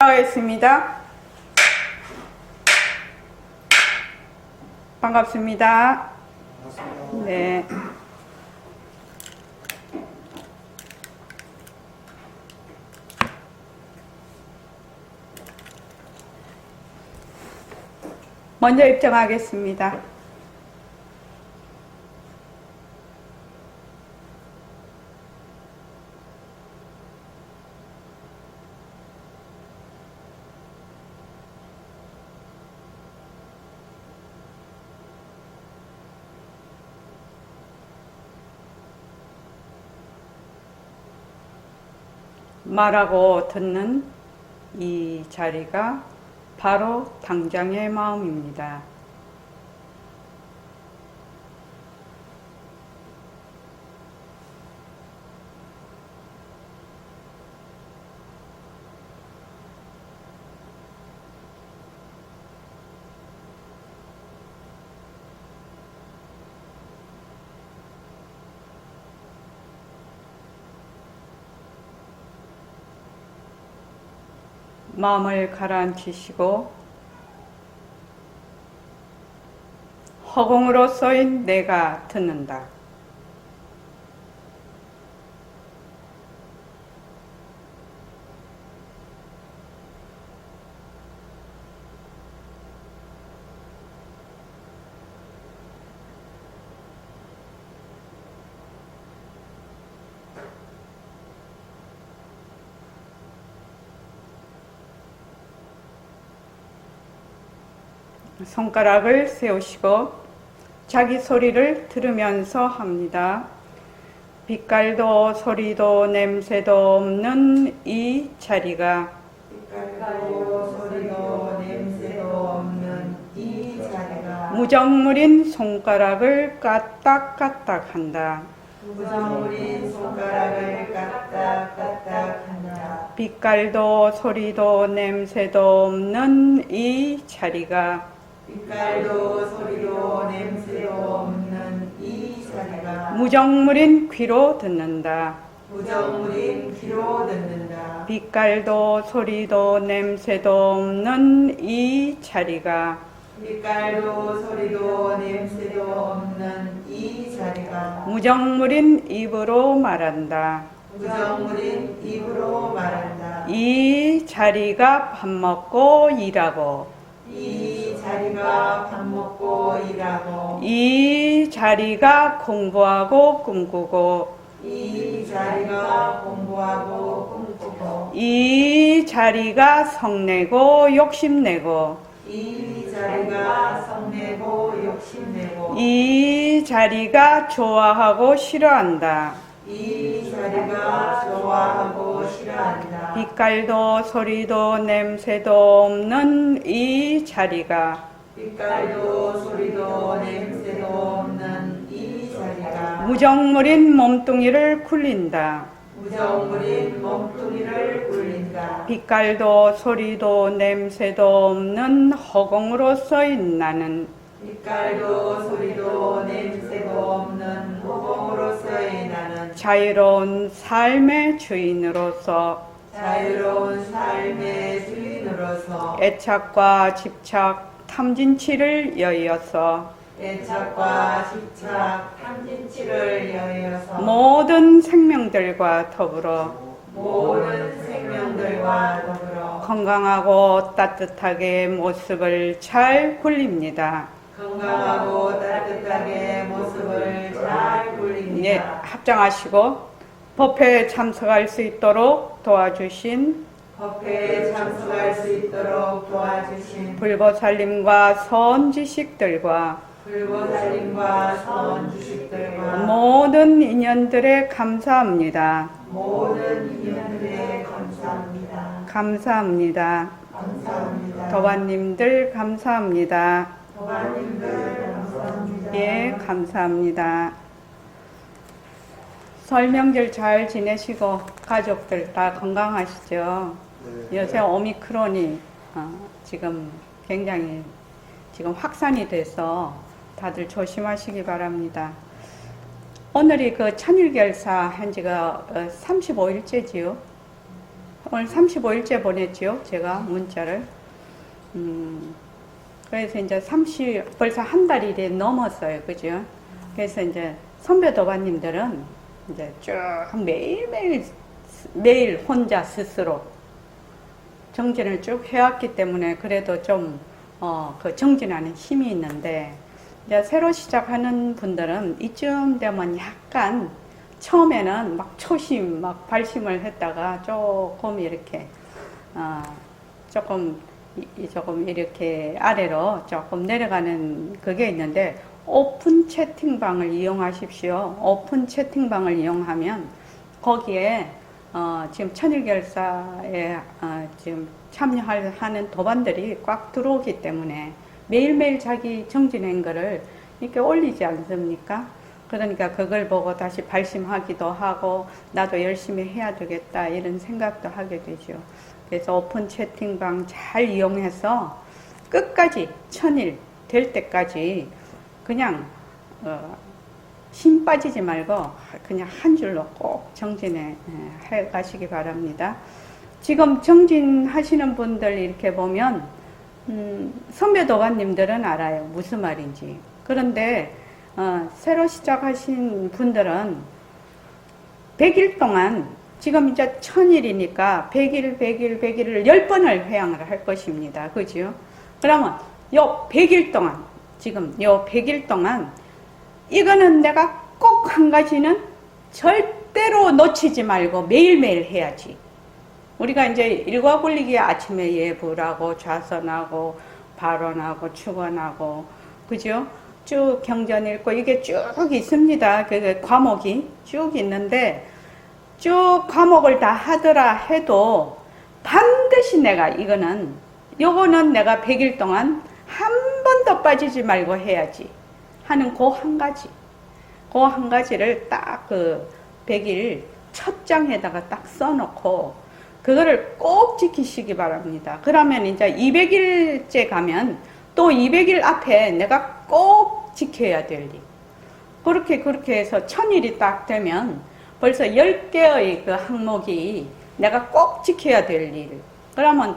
인사하겠습니다. 반갑습니다. 반갑습니다. 네. 먼저 입장하겠습니다. 말하고 듣는 이 자리가 바로 당장의 마음입니다. 마음을 가라앉히시고 허공으로 쏘인 내가 듣는다. 손가락을 세우시고 자기 소리를 들으면서 합니다. 빛깔도 소리도 냄새도 없는 이 자리가 빛깔도 소리도 냄새도 없는 이 자리가 무정물인 손가락을 까딱까딱 한다. 무정물인 손가락을 까딱까딱 한다. 빛깔도 소리도 냄새도 없는 이 자리가 빛깔도 소리도 냄새도 없는 이 자리가 무정물인 귀로 듣는다. 무정물인 귀로 듣는다. 빛깔도 소리도 냄새도 없는 이 자리가 빛깔도 소리도 냄새도 없는 이 자리가 무정물인 입으로 말한다. 무정물인 입으로 말한다. 이 자리가 밥 먹고 일하고 이 자리가 밥 먹고 일하고 이 자리가 공부하고 꿈꾸고 이 자리가 공부하고 꿈꾸고 이 자리가 성내고 욕심내고 이 자리가 성내고 욕심내고 이 자리가 좋아하고 싫어한다. 이 자리가 좋아하고 싫어한다. 빛깔도 소리도 냄새도 없는 이 자리가 빛깔도 소리도 냄새도 없는 이 자리가 무정물인 몸뚱이를 굴린다. 무정물인 몸뚱이를 굴린다. 빛깔도 소리도 냄새도 없는 허공으로 쏘인 나는 빛깔도 소리도 냄새도 없는 호공으로서의 나는 자유로운 삶의 주인으로서 자유로운 삶의 주인으로서 애착과 집착, 탐진치를 여의어서 애착과 집착, 탐진치를 여의어서 모든 생명들과 더불어 모든 생명들과 더불어 건강하고 따뜻하게 모습을 잘 굴립니다. 건강하고 따뜻하게 모습을 잘 굴립니다. 네, 합장하시고 법회에 참석할 수 있도록 도와주신 법회에 참석할 수 있도록 도와주신 불보살님과 선지식들과 불보살님과 선주식들과 모든 인연들에 감사합니다. 모든 인연들에 감사합니다. 감사합니다. 감사합니다. 도반님들 감사합니다. 도반님들 감사합니다. 예, 감사합니다. 설명절 잘 지내시고 가족들 다 건강하시죠? 네. 요새 오미크론이 지금 굉장히 지금 확산이 돼서 다들 조심하시기 바랍니다. 오늘이 그 천일결사 한 지가 35일째지요. 오늘 35일째 보냈죠. 제가 문자를. 그래서 이제 벌써 한 달이 넘었어요. 그죠? 그래서 이제 선배 도반님들은 이제 쭉 매일 혼자 스스로 정진을 쭉 해왔기 때문에 그래도 좀, 그 정진하는 힘이 있는데, 이제 새로 시작하는 분들은 이쯤 되면 약간 처음에는 막 초심, 막 발심을 했다가 조금 이렇게, 조금 이렇게 아래로 조금 내려가는 그게 있는데, 오픈 채팅방을 이용하십시오. 오픈 채팅방을 이용하면 거기에 지금 천일결사에 지금 참여하는 도반들이 꽉 들어오기 때문에 매일매일 자기 정진한 거를 이렇게 올리지 않습니까? 그러니까 그걸 보고 다시 발심하기도 하고 나도 열심히 해야 되겠다 이런 생각도 하게 되죠. 그래서 오픈 채팅방 잘 이용해서 끝까지 천일 될 때까지 그냥 힘 빠지지 말고 그냥 한 줄로 꼭 정진해 가시기 바랍니다. 지금 정진하시는 분들 이렇게 보면 선배 도관님들은 알아요. 무슨 말인지. 그런데 새로 시작하신 분들은 100일 동안 지금 이제 1000일이니까 100일을 10번을 회양을 할 것입니다. 그죠? 그러면 요 100일 동안 지금 요 100일 동안 이거는 내가 꼭 한 가지는 절대로 놓치지 말고 매일매일 해야지. 우리가 이제 일과 굴리기 아침에 예불하고 좌선하고 발언하고 축원하고 그죠? 쭉 경전 읽고 이게 쭉 있습니다. 그 과목이 쭉 있는데 쭉 과목을 다 하더라 해도 반드시 내가 요거는 내가 100일 동안 한 번도 빠지지 말고 해야지 하는 그 한 가지를 딱 그 100일 첫 장에다가 딱 써놓고 그거를 꼭 지키시기 바랍니다. 그러면 이제 200일째 가면 또 200일 앞에 내가 꼭 지켜야 될 일. 그렇게 해서 1000일이 딱 되면 벌써 10개의 그 항목이 내가 꼭 지켜야 될 일. 그러면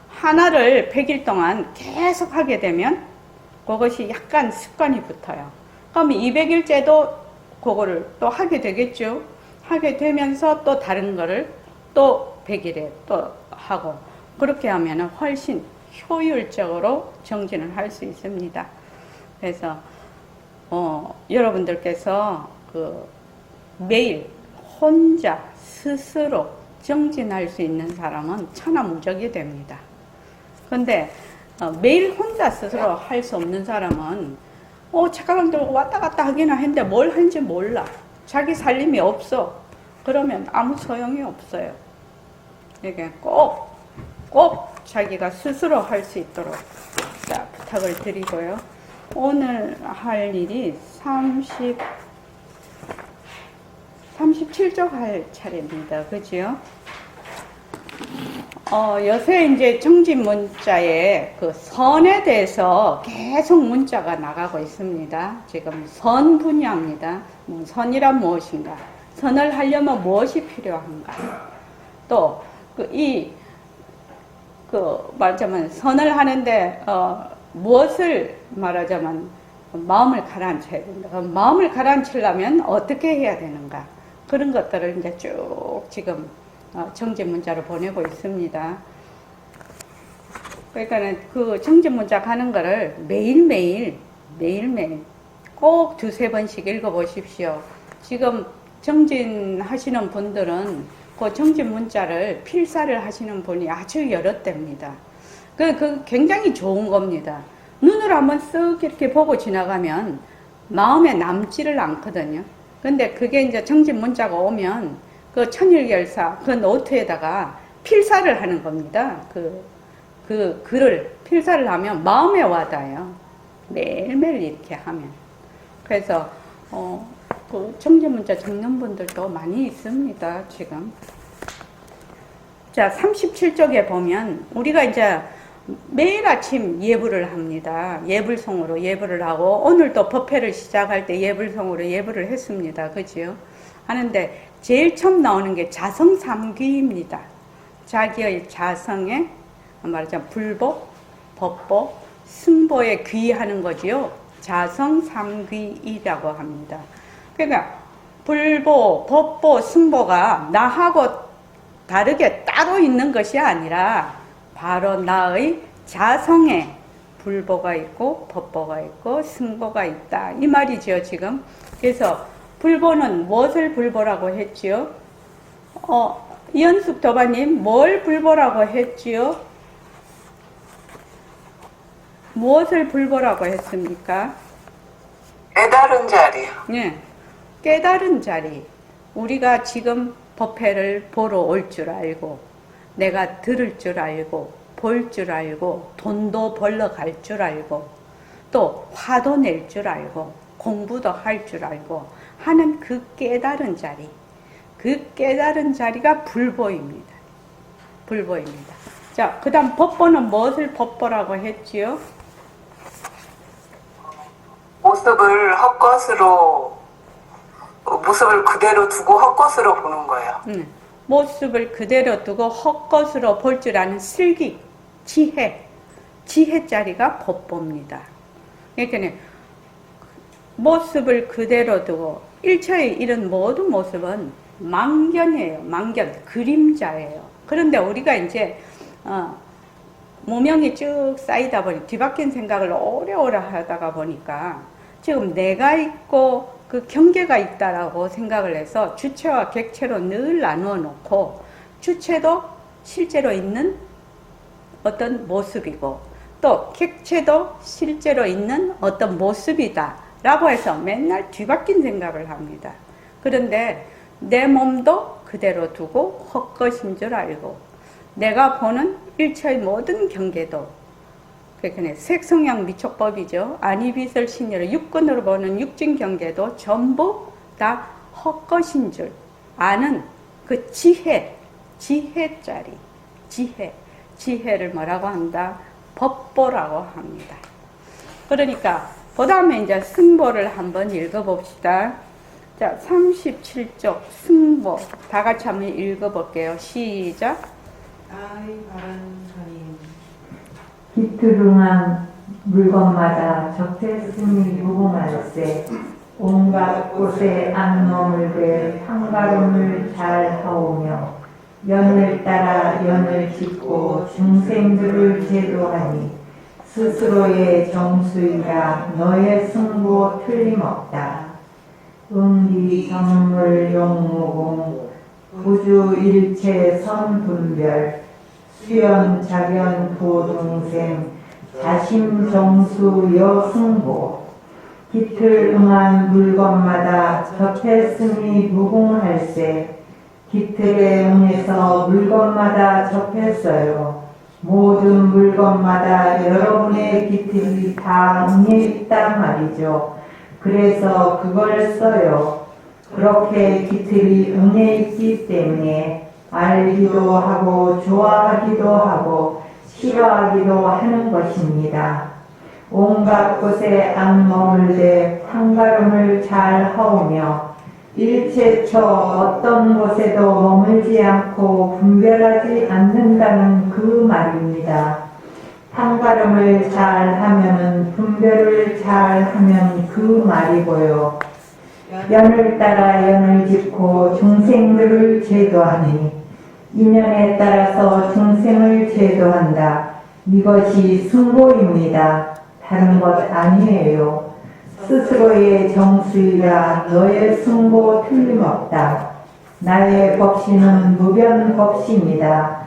하나를 100일 동안 계속 하게 되면 그것이 약간 습관이 붙어요. 그럼 200일째도 그거를 또 하게 되겠죠. 하게 되면서 또 다른 거를 또 100일에 또 하고 그렇게 하면 훨씬 효율적으로 정진을 할 수 있습니다. 그래서 여러분들께서 그 매일 혼자 스스로 정진할 수 있는 사람은 천하무적이 됩니다. 근데 매일 혼자 스스로 할 수 없는 사람은 책가방 들고 왔다 갔다 하기는 했는데 뭘 하는지 몰라. 자기 살림이 없어. 그러면 아무 소용이 없어요. 이게 꼭 자기가 스스로 할 수 있도록 부탁을 드리고요. 오늘 할 일이 37쪽 할 차례입니다. 그죠? 요새 이제 정진 문자에 그 선에 대해서 계속 문자가 나가고 있습니다. 지금 선 분야입니다. 선이란 무엇인가? 선을 하려면 무엇이 필요한가? 또, 말하자면, 선을 하는데, 무엇을 말하자면, 마음을 가라앉혀야 된다. 마음을 가라앉히려면 어떻게 해야 되는가? 그런 것들을 이제 쭉 지금 정진 문자로 보내고 있습니다. 그러니까 그 정진 문자 가는 거를 매일매일 꼭 두세 번씩 읽어보십시오. 지금 정진하시는 분들은 그 정진 문자를 필사를 하시는 분이 아주 여럿답니다. 그 굉장히 좋은 겁니다. 눈으로 한번 쓱 이렇게 보고 지나가면 마음에 남지를 않거든요. 근데 그게 이제 정진 문자가 오면 그 천일결사 그 노트에다가 필사를 하는 겁니다. 그 글을 필사를 하면 마음에 와닿아요. 매일매일 이렇게 하면. 그래서 그 정진 문자 적는 분들도 많이 있습니다. 지금. 자, 37쪽에 보면 우리가 이제 매일 아침 예불을 합니다. 예불송으로 예불을 하고 오늘도 법회를 시작할 때 예불송으로 예불을 했습니다. 그죠? 하는데 제일 처음 나오는 게 자성삼귀입니다. 자기의 자성에 말하자면 불보, 법보, 승보에 귀하는 거지요. 자성 삼귀이라고 합니다. 그러니까 불보, 법보, 승보가 나하고 다르게 따로 있는 것이 아니라 바로 나의 자성에 불보가 있고 법보가 있고 승보가 있다 이 말이죠 지금. 그래서 불보는 무엇을 불보라고 했지요? 이현숙 도바님 뭘 불보라고 했지요? 무엇을 불보라고 했습니까? 깨달은 자리요. 예, 깨달은 자리. 우리가 지금 법회를 보러 올 줄 알고 내가 들을 줄 알고 볼 줄 알고 돈도 벌러 갈 줄 알고 또 화도 낼 줄 알고 공부도 할 줄 알고 하는 그 깨달은 자리, 그 깨달은 자리가 불보입니다. 불보입니다. 자, 그 다음 법보는 무엇을 법보라고 했지요? 모습을 헛것으로, 모습을 그대로 두고 헛것으로 보는 거예요. 모습을 그대로 두고 헛것으로 볼 줄 아는 슬기, 지혜 자리가 법보입니다. 그러니까 모습을 그대로 두고 일처의 이런 모든 모습은 망견이에요. 망견, 그림자예요. 그런데 우리가 이제 무명이 쭉 쌓이다 보니 뒤바뀐 생각을 오래오래 하다가 보니까 지금 내가 있고 그 경계가 있다라고 생각을 해서 주체와 객체로 늘 나누어 놓고 주체도 실제로 있는 어떤 모습이고 또 객체도 실제로 있는 어떤 모습이다 라고 해서 맨날 뒤바뀐 생각을 합니다. 그런데 내 몸도 그대로 두고 헛것인 줄 알고 내가 보는 일체의 모든 경계도 그러니까 색성향 미촉법이죠. 아니비설 신유를 육근으로 보는 육진 경계도 전부 다 헛것인 줄 아는 그 지혜짜리 지혜를 뭐라고 한다? 법보라고 합니다. 그러니까 그 다음에 이제 승보를 한번 읽어봅시다. 자, 37쪽 승보 다 같이 한번 읽어볼게요. 시작. 나의 바른 선임 기트름한 물건마다 적태스미 무궁할세 온갖 곳에 안머물되 한가름을 잘 하오며 연을 따라 연을 짓고 중생들을 제도하니 스스로의 정수이라 너의 승부 틀림없다. 응기 정물 용무공 우주 일체 선분별 수연 자견 도동생 자심 정수 여승보 깃을 응한 물건마다 접했음이 무궁할세 깃틀에 응해서 물건마다 접했어요. 모든 물건마다 여러분의 깃틀이 다 응해 있단 말이죠. 그래서 그걸 써요. 그렇게 깃틀이 응해 있기 때문에 알기도 하고 좋아하기도 하고 싫어하기도 하는 것입니다. 온갖 곳에 안 머물되 한가름을 잘 하오며 일체처 어떤 곳에도 머물지 않고 분별하지 않는다는 그 말입니다. 한가름을 잘 하면은 분별을 잘 하면 그 말이고요. 연을 따라 연을 짓고 중생들을 제도하니 인연에 따라서 중생을 제도한다. 이것이 승보입니다. 다른 것 아니에요. 스스로의 정수이라 너의 승보 틀림없다. 나의 법시는 무변 법시입니다.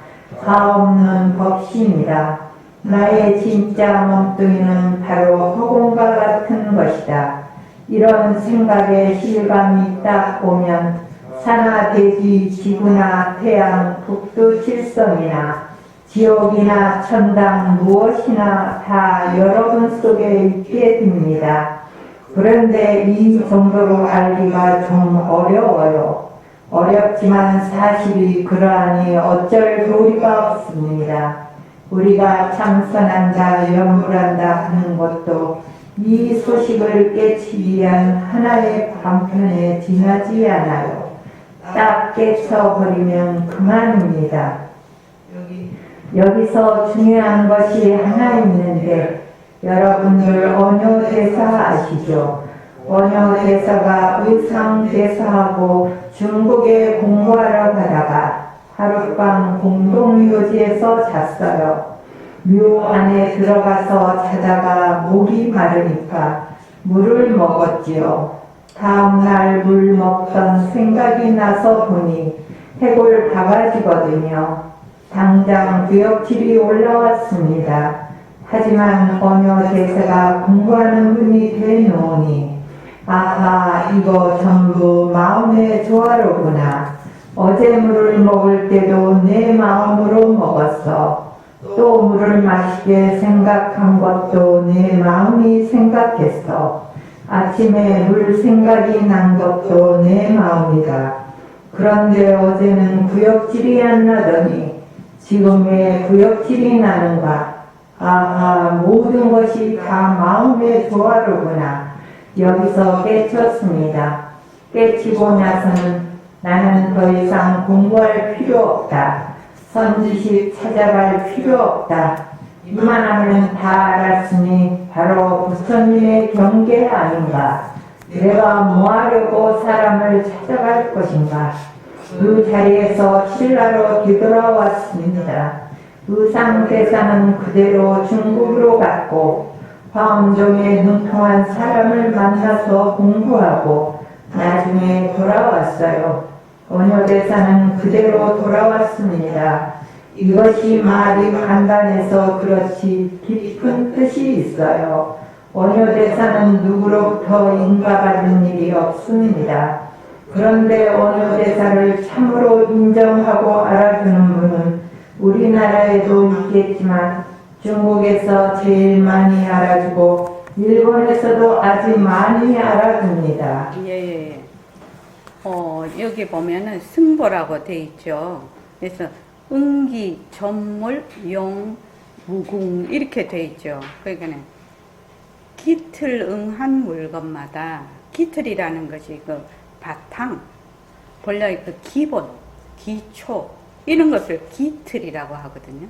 가없는 법시입니다. 나의 진짜 몸뚱이는 바로 허공과 같은 것이다. 이런 생각에 실감이 딱 오면 산하 대지 지구나 태양 북두칠성이나 지옥이나 천당 무엇이나 다 여러분 속에 있게 됩니다. 그런데 이 정도로 알기가 좀 어려워요. 어렵지만 사실이 그러하니 어쩔 도리가 없습니다. 우리가 참선한다, 연불한다 하는 것도 이 소식을 깨치기 위한 하나의 방편에 지나지 않아요. 딱 깨쳐버리면 그만입니다. 여기서 중요한 것이 하나 있는데 여러분들 언어 대사 아시죠? 언어 대사가 의상 대사하고 중국에 공부하러 가다가 하룻밤 공동묘지에서 잤어요. 묘 안에 들어가서 자다가 목이 마르니까 물을 먹었지요. 다음날 물 먹던 생각이 나서 보니 해골 바가지거든요. 당장 구역질이 올라왔습니다. 하지만 언어 대사가 공부하는 분이 되노니 아하, 이거 전부 마음의 조화로구나. 어제 물을 먹을 때도 내 마음으로 먹었어. 또 물을 마시게 생각한 것도 내 마음이 생각했어. 아침에 물 생각이 난 것도 내 마음이다. 그런데 어제는 구역질이 안 나더니 지금 왜 구역질이 나는가? 아하, 모든 것이 다 마음의 조화로구나. 여기서 깨쳤습니다. 깨치고 나서는 나는 더 이상 공부할 필요 없다. 선지식 찾아갈 필요 없다. 이만하면 다 알았으니 바로 부처님의 경계 아닌가. 내가 뭐하려고 사람을 찾아갈 것인가. 그 자리에서 신라로 뒤돌아왔습니다. 의상대사는 그대로 중국으로 갔고 화엄종에 능통한 사람을 만나서 공부하고 나중에 돌아왔어요. 원효대사는 그대로 돌아왔습니다. 이것이 말이 간단해서 그렇지 깊은 뜻이 있어요. 원효대사는 누구로부터 인가받은 일이 없습니다. 그런데 원효대사를 참으로 인정하고 알아주는 분은 우리나라에도 있겠지만 중국에서 제일 많이 알아주고 일본에서도 아주 많이 알아줍니다. 예. 여기 보면은 승보라고 돼 있죠. 그래서 응기, 전물, 용, 무궁 이렇게 돼 있죠. 그러니까 기틀 응한 물건마다 기틀이라는 것이 그 바탕, 본래 그 기본, 기초 이런 것을 기틀이라고 하거든요.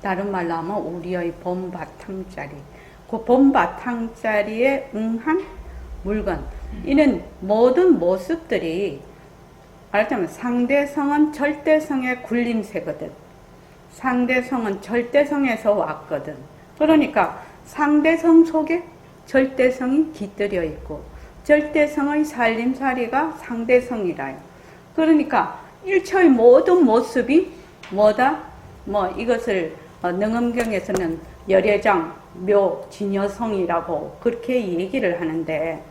다른 말로 하면 우리의 본바탕짜리, 그 본바탕짜리에 응한 물건, 이는 모든 모습들이 말하자면 상대성은 절대성의 굴림새거든. 상대성은 절대성에서 왔거든. 그러니까 상대성 속에 절대성이 깃들여 있고 절대성의 살림살이가 상대성이라요. 그러니까 일처의 모든 모습이 뭐다? 이것을 능엄경에서는 열애장, 묘, 진여성이라고 그렇게 얘기를 하는데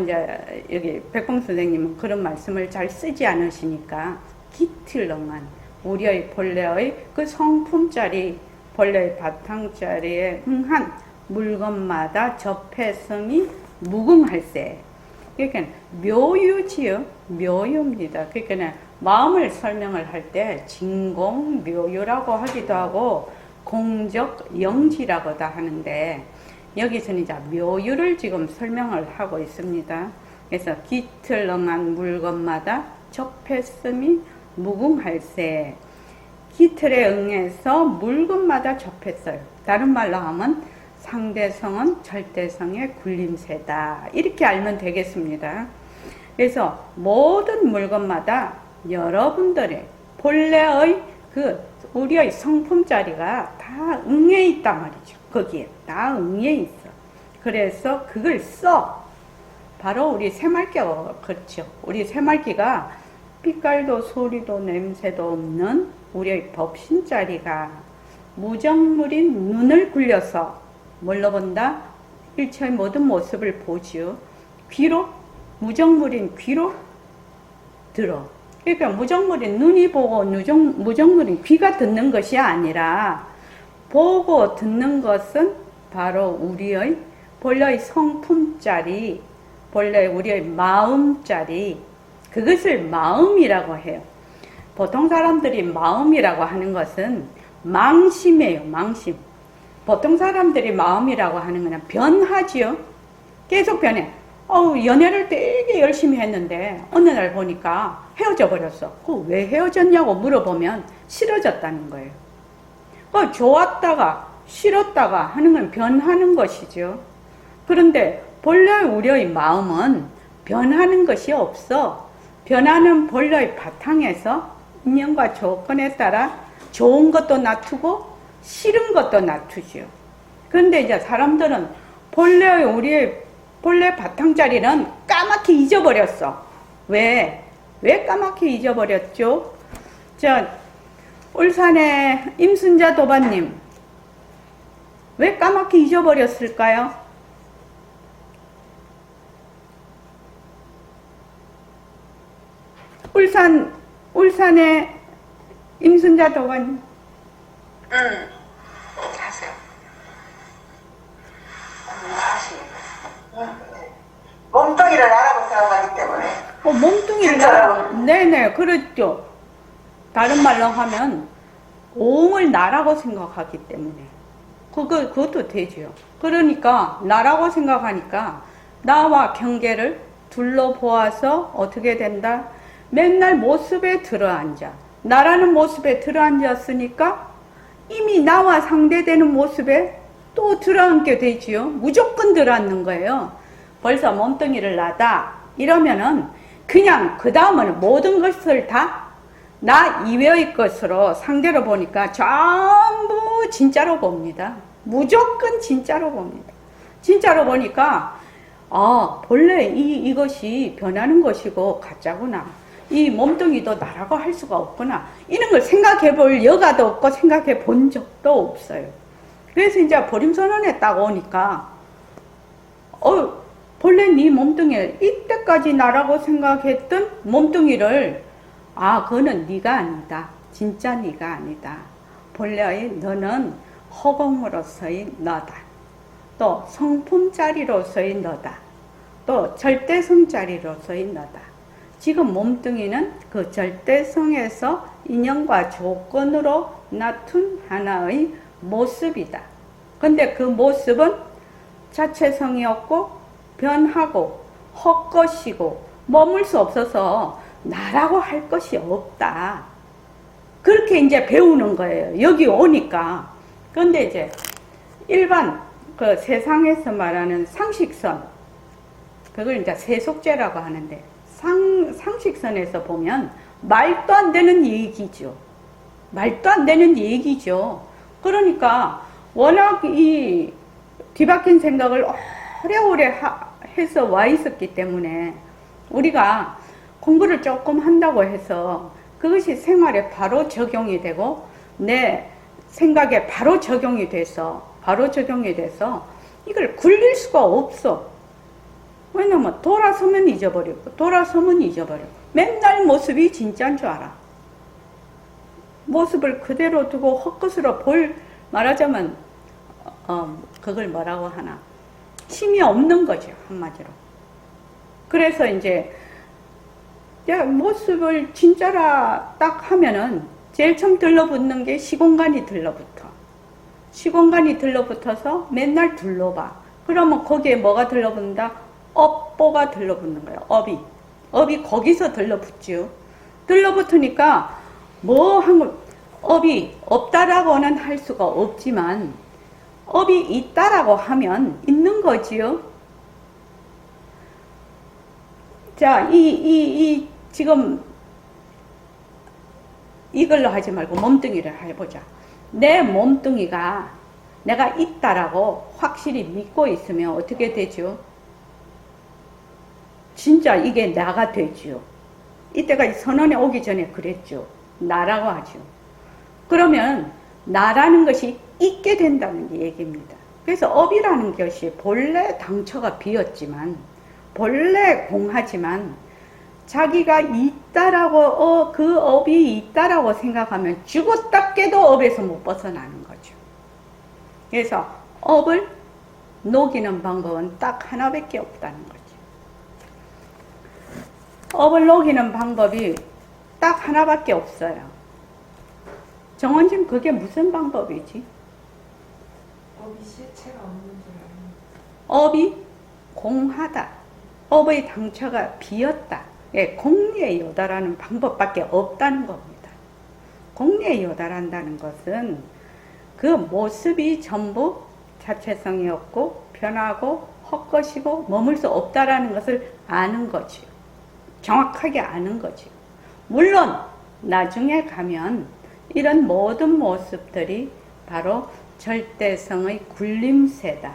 이제 여기 백봉 선생님은 그런 말씀을 잘 쓰지 않으시니까 기틀렁한 우리의 본래의 그 성품짜리 본래의 바탕짜리에 응한 물건마다 접해성이 무궁할세. 그러니까 묘유지요, 묘유입니다. 그러니까 마음을 설명을 할 때 진공 묘유라고 하기도 하고 공적 영지라고도 하는데 여기서는 이제 묘유를 지금 설명을 하고 있습니다. 그래서 기틀렁한 물건마다 접했음이 무궁할세. 기틀에 응해서 물건마다 접했어요. 다른 말로 하면 상대성은 절대성의 굴림새다. 이렇게 알면 되겠습니다. 그래서 모든 물건마다 여러분들의 본래의 그 우리의 성품자리가 다 응해 있단 말이죠. 거기에 다 응해 있어. 그래서 그걸 써. 바로 우리 새말기가 그렇죠. 우리 새말기가 빛깔도 소리도 냄새도 없는 우리의 법신자리가 무정물인 눈을 굴려서 뭘로 본다? 일체의 모든 모습을 보지요. 귀로, 무정물인 귀로 들어. 그러니까 무정물인 눈이 보고 무정물인 귀가 듣는 것이 아니라 보고 듣는 것은 바로 우리의 본래의 성품짜리, 본래 우리의 마음짜리, 그것을 마음이라고 해요. 보통 사람들이 마음이라고 하는 것은 망심이에요. 망심. 보통 사람들이 마음이라고 하는 거는 변하지요. 계속 변해. 연애를 되게 열심히 했는데 어느 날 보니까 헤어져 버렸어. 왜 헤어졌냐고 물어보면 싫어졌다는 거예요. 좋았다가 싫었다가 하는 건 변하는 것이죠. 그런데 본래 우리의 마음은 변하는 것이 없어. 변하는 본래의 바탕에서 인연과 조건에 따라 좋은 것도 놔두고 싫은 것도 놔두죠. 그런데 이제 사람들은 우리의 본래 바탕자리는 까맣게 잊어버렸어. 왜 까맣게 잊어버렸죠? 울산의 임순자 도반님, 왜 까맣게 잊어버렸을까요? 울산의 임순자 도반님. 하세요. 다시. 몸뚱이를 나라고 생각하기 때문에. 몸뚱이를 진짜요? 네네, 그렇죠. 다른 말로 하면 오음을 나라고 생각하기 때문에 그것도 되죠. 그러니까 나라고 생각하니까 나와 경계를 둘러보아서 어떻게 된다? 맨날 모습에 들어앉아. 나라는 모습에 들어앉았으니까 이미 나와 상대되는 모습에 또 들어앉게 되지요. 무조건 들어앉는 거예요. 벌써 몸뚱이를 나다 이러면은 그냥 그 다음은 모든 것을 다 나 이외의 것으로 상대로 보니까 전부 진짜로 봅니다. 무조건 진짜로 봅니다. 진짜로 보니까 본래 이것이 변하는 것이고 가짜구나. 이 몸뚱이도 나라고 할 수가 없구나. 이런 걸 생각해 볼 여가도 없고 생각해 본 적도 없어요. 그래서 이제 보림선언에 딱 오니까 본래 네 몸뚱이 이때까지 나라고 생각했던 몸뚱이를 그거는 네가 아니다. 진짜 네가 아니다. 본래의 너는 허공으로서의 너다. 또 성품짜리로서의 너다. 또 절대성짜리로서의 너다. 지금 몸뚱이는 그 절대성에서 인연과 조건으로 나툰 하나의 모습이다. 근데 그 모습은 자체성이 없고 변하고 헛것이고 머물 수 없어서 나라고 할 것이 없다. 그렇게 이제 배우는 거예요. 여기 오니까. 그런데 이제 일반 그 세상에서 말하는 상식선, 그걸 이제 세속죄라고 하는데 상식선에서 보면 말도 안 되는 얘기죠. 말도 안 되는 얘기죠. 그러니까 워낙 이 뒤바뀐 생각을 오래오래 해서 와 있었기 때문에 우리가 공부를 조금 한다고 해서 그것이 생활에 바로 적용이 되고 내 생각에 바로 적용이 돼서 이걸 굴릴 수가 없어. 왜냐면 돌아서면 잊어버리고 맨날 모습이 진짜인 줄 알아. 모습을 그대로 두고 헛것으로 말하자면 그걸 뭐라고 하나, 힘이 없는 거죠, 한마디로. 그래서 이제 모습을 진짜라 딱 하면은 제일 처음 들러붙는 게 시공간이 들러붙어. 시공간이 들러붙어서 맨날 둘러봐. 그러면 거기에 뭐가 들러붙는다? 업보가 들러붙는 거예요. 업이 거기서 들러붙죠. 들러붙으니까 업이 없다라고는 할 수가 없지만 업이 있다라고 하면 있는 거지요. 자, 지금 이걸로 하지 말고 몸뚱이를 해보자. 내 몸뚱이가 내가 있다라고 확실히 믿고 있으면 어떻게 되죠? 진짜 이게 나가 되죠. 이때까지 선언에 오기 전에 그랬죠. 나라고 하죠. 그러면 나라는 것이 있게 된다는 얘기입니다. 그래서 업이라는 것이 본래 당처가 비었지만 본래 공하지만 자기가 있다라고 그 업이 있다라고 생각하면 죽었다 깨도 업에서 못 벗어나는 거죠. 그래서 업을 녹이는 방법은 딱 하나밖에 없다는 거죠. 업을 녹이는 방법이 딱 하나밖에 없어요. 정원님, 그게 무슨 방법이지? 업이 실체가 없는 줄 알아요. 업이 공하다. 업의 당처가 비었다. 공리에 요달하는 방법밖에 없다는 겁니다. 공리에 요달한다는 것은 그 모습이 전부 자체성이 없고 변하고 헛것이고 머물 수 없다라는 것을 아는 거지요. 정확하게 아는 거지요. 물론 나중에 가면 이런 모든 모습들이 바로 절대성의 굴림새다.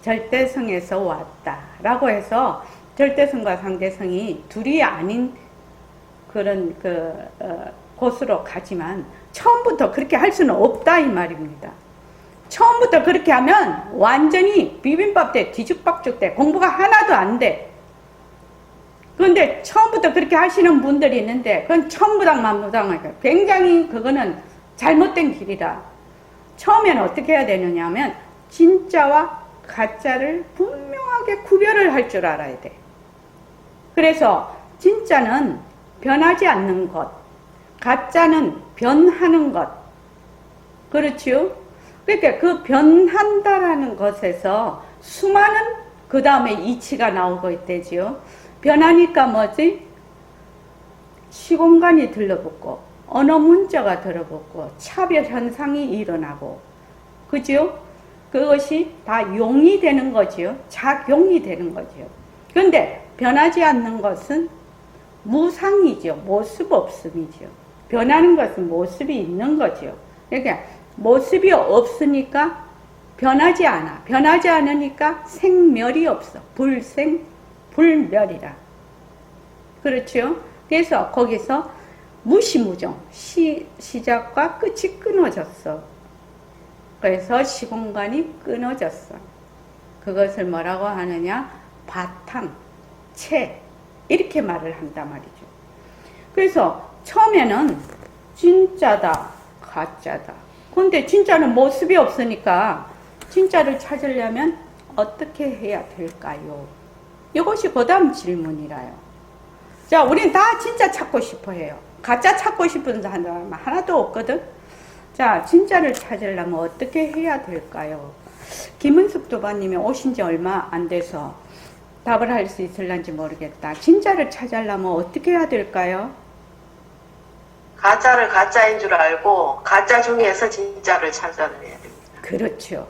절대성에서 왔다라고 해서 절대성과 상대성이 둘이 아닌 그런 곳으로 가지만 처음부터 그렇게 할 수는 없다 이 말입니다. 처음부터 그렇게 하면 완전히 비빔밥 돼, 뒤죽박죽 돼, 공부가 하나도 안 돼. 그런데 처음부터 그렇게 하시는 분들이 있는데 그건 천부당만부당하니까 굉장히 그거는 잘못된 길이라. 처음에는 어떻게 해야 되느냐 하면 진짜와 가짜를 분명하게 구별을 할 줄 알아야 돼. 그래서 진짜는 변하지 않는 것, 가짜는 변하는 것. 그렇죠? 그러니까 그 변한다라는 것에서 수많은 그 다음에 이치가 나오고 있대지요. 변하니까 뭐지? 시공간이 들러붙고 언어 문자가 들어붙고 차별 현상이 일어나고, 그죠? 그것이 다 용이 되는 거지요. 작용이 되는 거지요. 그런데 변하지 않는 것은 무상이죠. 모습 없음이죠. 변하는 것은 모습이 있는 거죠. 그러니까 모습이 없으니까 변하지 않아. 변하지 않으니까 생멸이 없어. 불생, 불멸이라. 그렇죠? 그래서 거기서 무시무종, 시작과 끝이 끊어졌어. 그래서 시공간이 끊어졌어. 그것을 뭐라고 하느냐? 바탕, 채, 이렇게 말을 한단 말이죠. 그래서 처음에는 진짜다, 가짜다. 근데 진짜는 모습이 없으니까 진짜를 찾으려면 어떻게 해야 될까요? 이것이 그 다음 질문이라요. 자, 우린 다 진짜 찾고 싶어 해요. 가짜 찾고 싶은 사람 하나도 없거든. 자, 진짜를 찾으려면 어떻게 해야 될까요? 김은숙 도반님이 오신 지 얼마 안 돼서 답을 할 수 있을런지 모르겠다. 진짜를 찾으려면 어떻게 해야 될까요? 가짜를 가짜인 줄 알고 가짜 중에서 진짜를 찾아내야 됩니다. 그렇죠.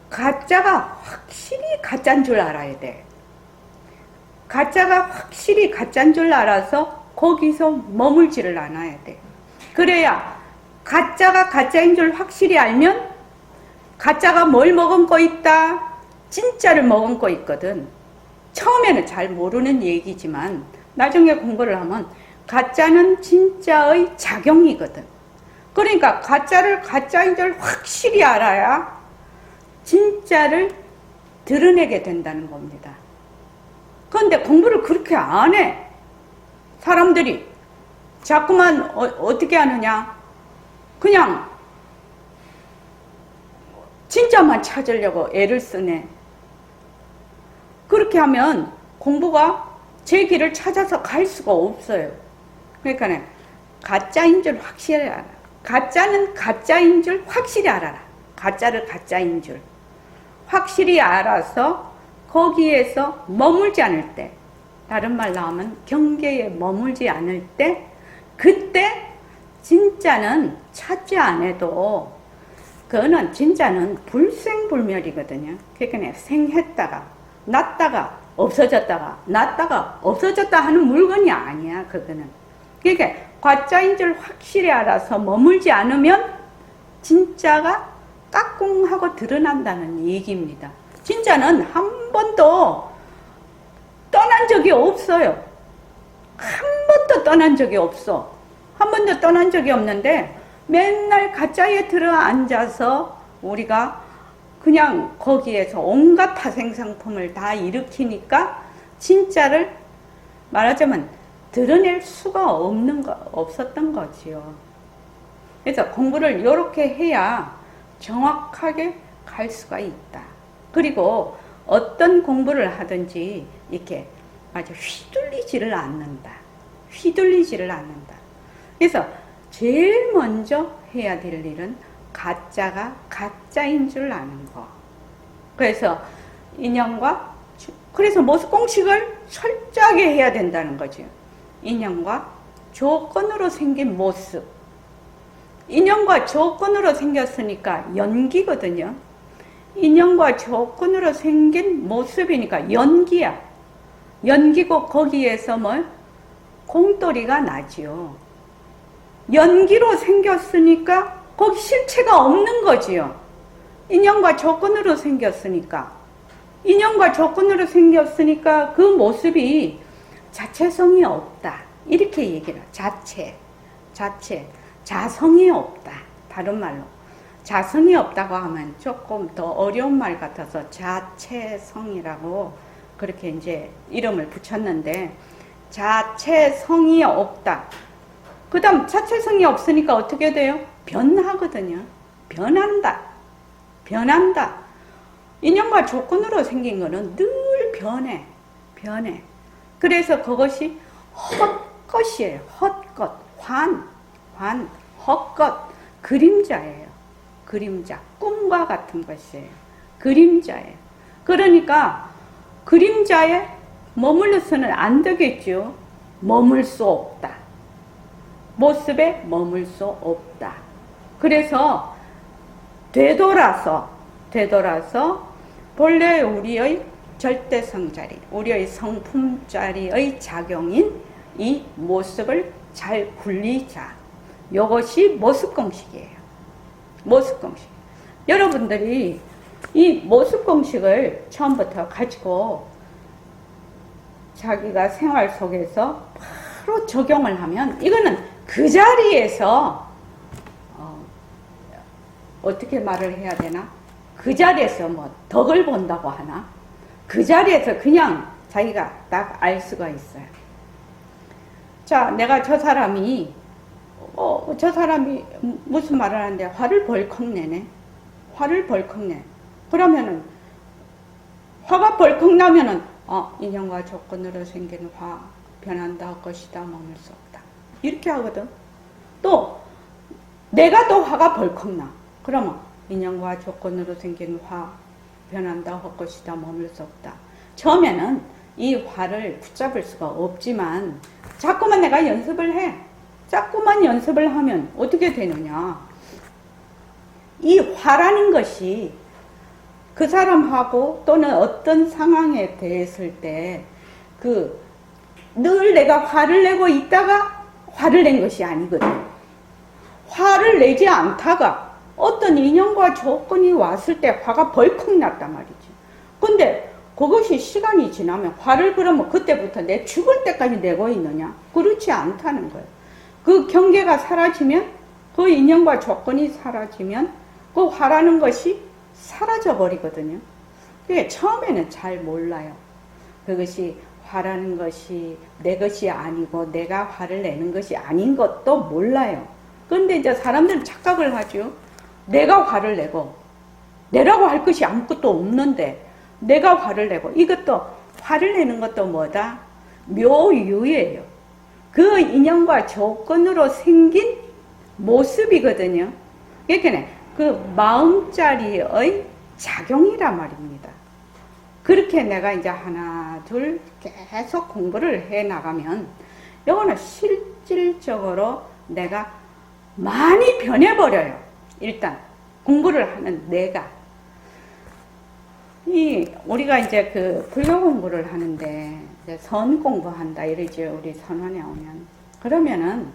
가짜가 확실히 가짜인 줄 알아야 돼. 가짜가 확실히 가짜인 줄 알아서 거기서 머물지를 않아야 돼. 그래야 가짜가 가짜인 줄 확실히 알면 가짜가 뭘 머금고 있다? 진짜를 머금고 있거든. 처음에는 잘 모르는 얘기지만 나중에 공부를 하면 가짜는 진짜의 작용이거든. 그러니까 가짜를 가짜인 줄 확실히 알아야 진짜를 드러내게 된다는 겁니다. 그런데 공부를 그렇게 안 해. 사람들이 자꾸만 어떻게 하느냐? 그냥 진짜만 찾으려고 애를 쓰네. 그렇게 하면 공부가 제 길을 찾아서 갈 수가 없어요. 그러니까 가짜인 줄 확실히 알아. 가짜는 가짜인 줄 확실히 알아라. 가짜를 가짜인 줄 확실히 알아서 거기에서 머물지 않을 때, 다른 말로 하면 경계에 머물지 않을 때, 그때 진짜는 찾지 않아도 그거는 진짜는 불생불멸이거든요. 그러니까 생했다가 났다가 없어졌다가 났다가 없어졌다 하는 물건이 아니야. 그거는. 그러니까 가짜인 줄 확실히 알아서 머물지 않으면 진짜가 까꿍하고 드러난다는 얘기입니다. 진짜는 한 번도 떠난 적이 없어요. 한 번도 떠난 적이 없어. 한 번도 떠난 적이 없는데 맨날 가짜에 들어 앉아서 우리가 그냥 거기에서 온갖 파생상품을 다 일으키니까 진짜를 말하자면 드러낼 수가 없었던 거지요. 그래서 공부를 이렇게 해야 정확하게 갈 수가 있다. 그리고 어떤 공부를 하든지 이렇게 아주 휘둘리지를 않는다. 휘둘리지를 않는다. 그래서 제일 먼저 해야 될 일은 가짜가 가짜인 줄 아는 거. 그래서 인연과, 그래서 모습 공식을 철저하게 해야 된다는 거죠. 인연과 조건으로 생긴 모습. 인연과 조건으로 생겼으니까 연기거든요. 인연과 조건으로 생긴 모습이니까 연기야. 연기고 거기에서 뭐 공돌이가 나지요. 연기로 생겼으니까 거기 실체가 없는 거지요. 인연과 조건으로 생겼으니까. 인연과 조건으로 생겼으니까 그 모습이 자체성이 없다. 이렇게 얘기를 자체, 자성이 없다. 다른 말로. 자성이 없다고 하면 조금 더 어려운 말 같아서 자체성이라고 그렇게 이제 이름을 붙였는데, 자체성이 없다. 그 다음 자체성이 없으니까 어떻게 돼요? 변하거든요. 변한다. 인연과 조건으로 생긴 거는 늘 변해. 그래서 그것이 헛것이에요. 헛것. 헛것. 그림자예요. 그림자. 꿈과 같은 것이에요. 그림자예요. 그러니까 그림자에 머물러서는 안 되겠죠. 머물 수 없다. 모습에 머물 수 없다. 그래서 되돌아서 본래 우리의 절대성 자리, 우리의 성품 자리의 작용인 이 모습을 잘 굴리자. 이것이 모습공식이에요. 모습공식. 여러분들이 이 모습공식을 처음부터 가지고 자기가 생활 속에서 바로 적용을 하면 이거는 그 자리에서 어떻게 말을 해야 되나? 그 자리에서 뭐 덕을 본다고 하나? 그 자리에서 그냥 자기가 딱 알 수가 있어요. 자, 내가 저 사람이 무슨 말을 하는데 화를 벌컥 내네. 그러면은 화가 벌컥 나면은 인연과 조건으로 생긴 화 변한다 할 것이다 머물 수 없다. 이렇게 하거든. 또 내가 또 화가 벌컥 나. 그러면 인연과 조건으로 생긴 화 변한다 할 것이다 머물 수 없다. 처음에는 이 화를 붙잡을 수가 없지만 자꾸만 내가 연습을 해. 자꾸만 연습을 하면 어떻게 되느냐. 이 화라는 것이 그 사람하고 또는 어떤 상황에 대했을 때 늘 내가 화를 내고 있다가 화를 낸 것이 아니거든. 화를 내지 않다가 어떤 인연과 조건이 왔을 때 화가 벌컥 났단 말이지. 근데 그것이 시간이 지나면 화를 그러면 그때부터 내 죽을 때까지 내고 있느냐? 그렇지 않다는 거예요. 그 경계가 사라지면, 그 인연과 조건이 사라지면 그 화라는 것이 사라져 버리거든요. 그게 처음에는 잘 몰라요. 그것이 화라는 것이 내 것이 아니고 내가 화를 내는 것이 아닌 것도 몰라요. 그런데 이제 사람들은 착각을 하죠. 내가 화를 내고 내라고 할 것이 아무것도 없는데 내가 화를 내고, 이것도 화를 내는 것도 뭐다? 묘유예요. 그 인연과 조건으로 생긴 모습이거든요. 그러니까 그 마음자리의 작용이란 말입니다. 그렇게 내가 이제 하나 둘 계속 공부를 해 나가면 이거는 실질적으로 내가 많이 변해버려요. 일단 공부를 하는 내가. 우리가 이제 그 불교 공부를 하는데 이제 선 공부한다 이러죠. 우리 선원에 오면. 그러면은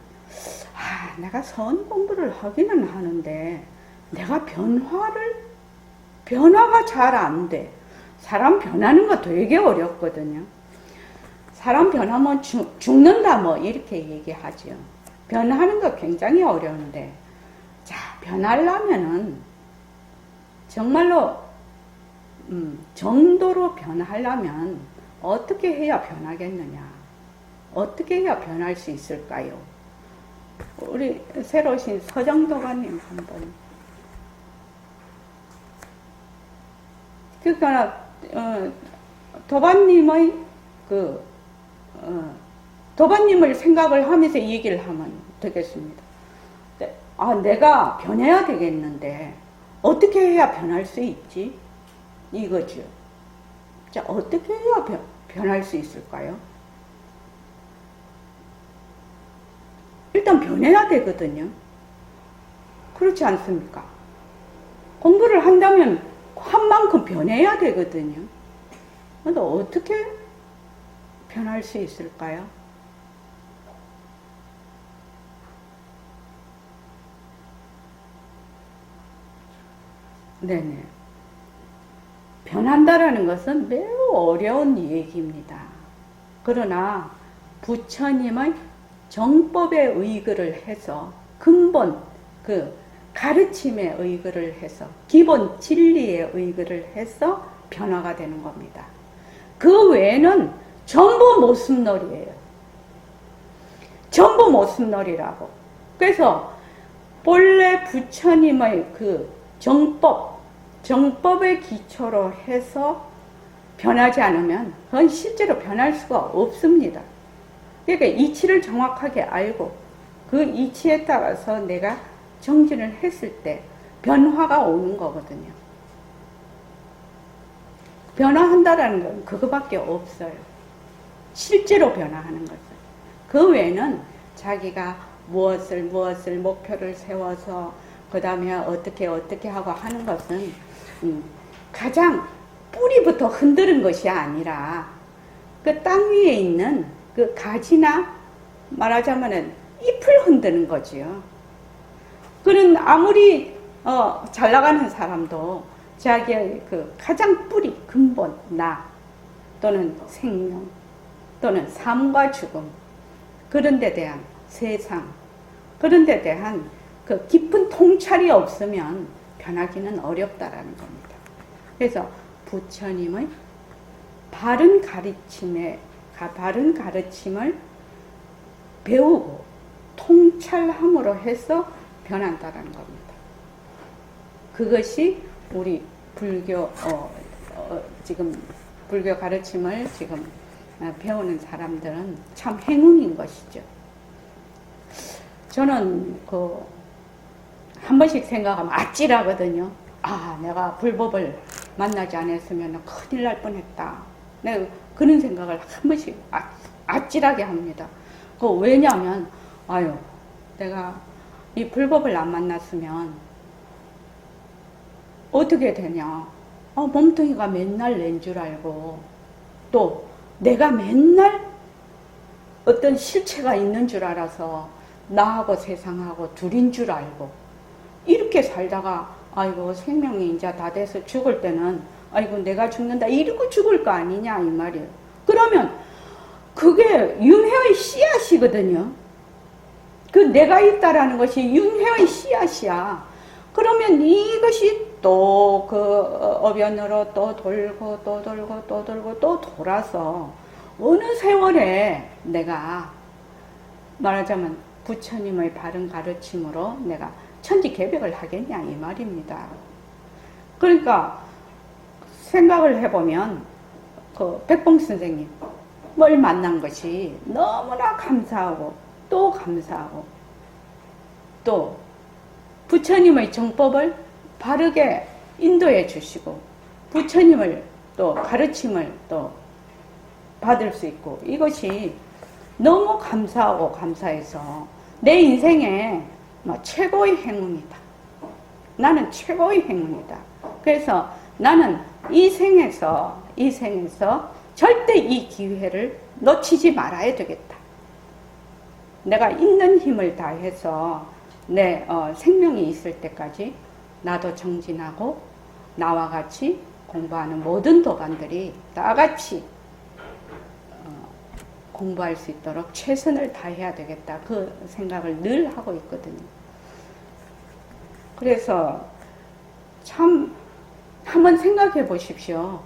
내가 선 공부를 하기는 하는데 내가 변화가 잘 안 돼. 사람 변하는 거 되게 어렵거든요. 사람 변하면 죽는다 뭐 이렇게 얘기하죠. 변하는 거 굉장히 어려운데, 자, 변하려면은 정말로 정도로 변하려면 어떻게 해야 변하겠느냐? 어떻게 해야 변할 수 있을까요? 우리 새로 오신 서정도가님 한번. 그러니까 도반님의 도반님을 생각을 하면서 얘기를 하면 되겠습니다. 내가 변해야 되겠는데 어떻게 해야 변할 수 있지? 이거죠. 자, 어떻게 해야 변할 수 있을까요? 일단 변해야 되거든요. 그렇지 않습니까? 공부를 한다면 한 만큼 변해야 되거든요. 근데 어떻게 변할 수 있을까요? 네네. 변한다라는 것은 매우 어려운 얘기입니다. 그러나 부처님의 정법에 의거를 해서 근본 그 가르침에 의거를 해서 기본 진리에 의거를 해서 변화가 되는 겁니다. 그 외에는 전부 모순놀이에요. 전부 모순놀이라고. 그래서 본래 부처님의 그 정법의 기초로 해서 변하지 않으면 그건 실제로 변할 수가 없습니다. 그러니까 이치를 정확하게 알고 그 이치에 따라서 내가 정진을 했을 때 변화가 오는 거거든요. 변화한다라는 건 그거밖에 없어요. 실제로 변화하는 것은. 그 외에는 자기가 무엇을 목표를 세워서 그 다음에 어떻게 하고 하는 것은 가장 뿌리부터 흔드는 것이 아니라 그 땅 위에 있는 그 가지나 말하자면은 잎을 흔드는 거지요. 그는 아무리 잘 나가는 사람도 자기의 그 가장 뿌리, 근본, 나 또는 생명 또는 삶과 죽음 그런 데 대한 세상 그런 데 대한 그 깊은 통찰이 없으면 변하기는 어렵다라는 겁니다. 그래서 부처님의 바른 가르침을 배우고 통찰함으로 해서 변한다라는 겁니다. 그것이 우리 불교 지금 불교 가르침을 지금 배우는 사람들은 참 행운인 것이죠. 저는 한 번씩 생각하면 아찔하거든요. 아, 내가 불법을 만나지 않았으면 큰일 날 뻔했다. 내가 그런 생각을 한 번씩 아찔하게 합니다. 왜냐하면 내가 이 불법을 안 만났으면 어떻게 되냐. 몸뚱이가 맨날 낸 줄 알고 또 내가 맨날 어떤 실체가 있는 줄 알아서 나하고 세상하고 둘인 줄 알고 이렇게 살다가 생명이 이제 다 돼서 죽을 때는 내가 죽는다 이러고 죽을 거 아니냐 이 말이에요. 그러면 그게 윤회의 씨앗이거든요. 그 내가 있다라는 것이 윤회의 씨앗이야. 그러면 이것이 또 그 어변으로 또 돌고 또 돌고 또 돌고 또 돌아서 어느 세월에 내가 말하자면 부처님의 바른 가르침으로 내가 천지개벽을 하겠냐 이 말입니다. 그러니까 생각을 해보면 그 백봉 선생님을 만난 것이 너무나 감사하고 또 감사하고 또 부처님의 정법을 바르게 인도해 주시고 부처님을 또 가르침을 또 받을 수 있고 이것이 너무 감사하고 감사해서 내 인생에 최고의 행운이다. 나는 최고의 행운이다. 그래서 나는 이 생에서 절대 이 기회를 놓치지 말아야 되겠다. 내가 있는 힘을 다해서 내 생명이 있을 때까지 나도 정진하고 나와 같이 공부하는 모든 도반들이 다 같이 공부할 수 있도록 최선을 다해야 되겠다. 그 생각을 늘 하고 있거든요. 그래서 참 한번 생각해 보십시오.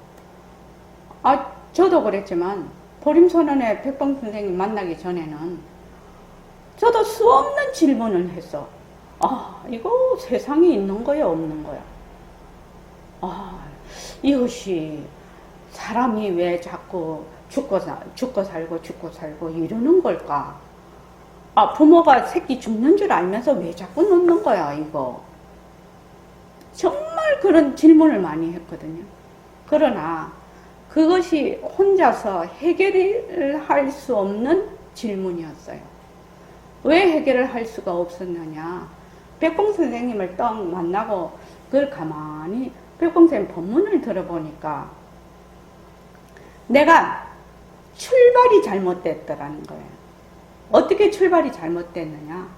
저도 그랬지만 보림선언의 백봉 선생님 만나기 전에는 저도 수없는 질문을 했어. 이거 세상에 있는 거야 없는 거야? 이것이 사람이 왜 자꾸 죽고 살고 이러는 걸까? 부모가 새끼 죽는 줄 알면서 왜 자꾸 놓는 거야 이거? 정말 그런 질문을 많이 했거든요. 그러나 그것이 혼자서 해결을 할 수 없는 질문이었어요. 왜 해결을 할 수가 없었느냐? 백봉 선생님을 딱 만나고 그걸 가만히 백봉 선생님 법문을 들어보니까 내가 출발이 잘못됐더라는 거예요. 어떻게 출발이 잘못됐느냐?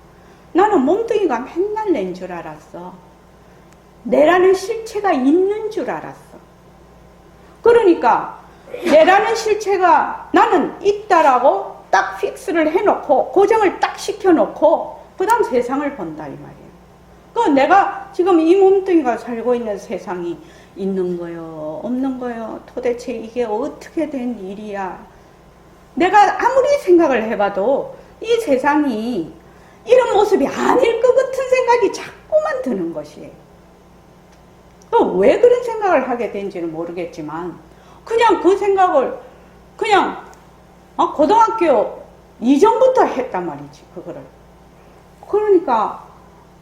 나는 몸뚱이가 맨날 낸 줄 알았어. 내라는 실체가 있는 줄 알았어. 그러니까 내라는 실체가 나는 있다라고 딱 픽스를 해놓고 고정을 딱 시켜놓고 그 다음 세상을 본다 이 말이에요. 그 내가 지금 이 몸뚱이가 살고 있는 세상이 있는 거요 없는 거요 도대체 이게 어떻게 된 일이야. 내가 아무리 생각을 해봐도 이 세상이 이런 모습이 아닐 것 같은 생각이 자꾸만 드는 것이에요. 왜 그런 생각을 하게 된지는 모르겠지만 그냥 그 생각을 그냥 고등학교 이전부터 했단 말이지 그거를. 그러니까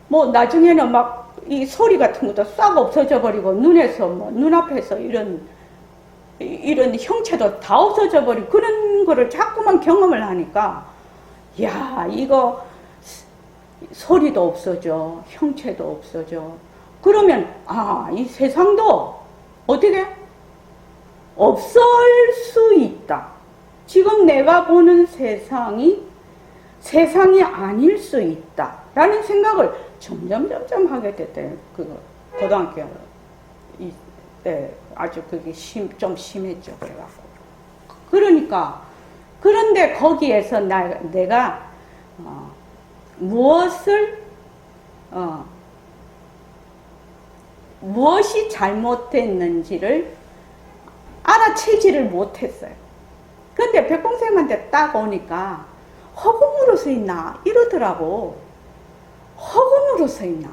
뭐 나중에는 막 이 소리 같은 것도 싹 없어져 버리고 눈에서 뭐 눈앞에서 이런 형체도 다 없어져 버리고 그런 거를 자꾸만 경험을 하니까 야 이거 소리도 없어져 형체도 없어져 그러면 이 세상도 어떻게 없을 수 있다. 지금 내가 보는 세상이 아닐 수 있다 라는 생각을 점점 하게 됐대요. 그 고등학교 이때 아주 그게 좀 심했죠. 그래갖고 그러니까 그런데 거기에서 내가 무엇이 잘못됐는지를 알아채지를 못했어요. 근데 백공생한테 딱 오니까 허공으로 서 있나 이러더라고. 허공으로 서 있나.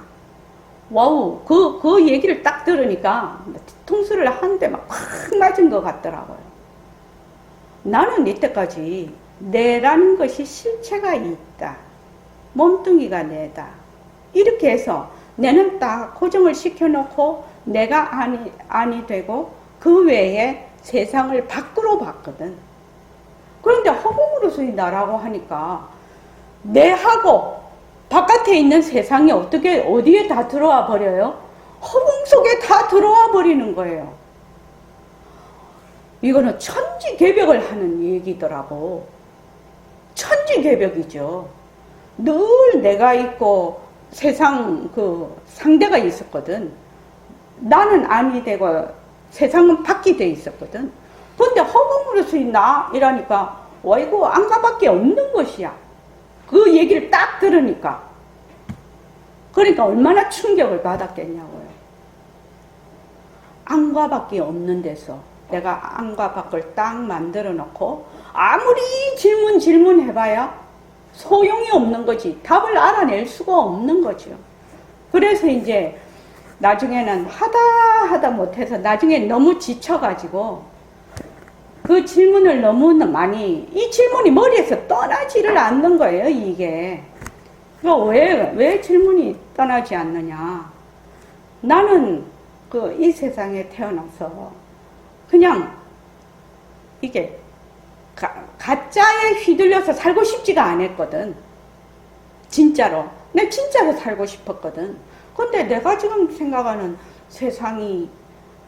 와우, 그 얘기를 딱 들으니까 뒤통수를 한 대 막 팍 맞은 것 같더라고요. 나는 이때까지 내라는 것이 실체가 있다. 몸뚱이가 내다. 이렇게 해서 내는 딱 고정을 시켜놓고 내가 아니 되고 그 외에 세상을 밖으로 봤거든. 그런데 허공으로 서 있나라고 하니까 내하고 바깥에 있는 세상이 어디에 다 들어와 버려요? 허공 속에 다 들어와 버리는 거예요. 이거는 천지개벽을 하는 얘기더라고. 천지개벽이죠. 늘 내가 있고 세상 그 상대가 있었거든. 나는 아니 되고 세상은 밖이 돼 있었거든. 근데 허공으로 서 있나? 이러니까 이거 안가밖에 없는 것이야. 그 얘기를 딱 들으니까. 그러니까 얼마나 충격을 받았겠냐고요. 안과 밖에 없는 데서 내가 안과 밖을 딱 만들어 놓고 아무리 질문해봐야 소용이 없는 거지. 답을 알아낼 수가 없는 거죠. 그래서 이제 나중에는 하다 못해서 나중에 너무 지쳐가지고 그 질문을 너무 많이, 이 질문이 머리에서 떠나지를 않는 거예요, 이게. 왜 질문이 떠나지 않느냐. 나는 이 세상에 태어나서 그냥 이게 가짜에 휘둘려서 살고 싶지가 않았거든. 진짜로. 내가 진짜로 살고 싶었거든. 근데 내가 지금 생각하는 세상이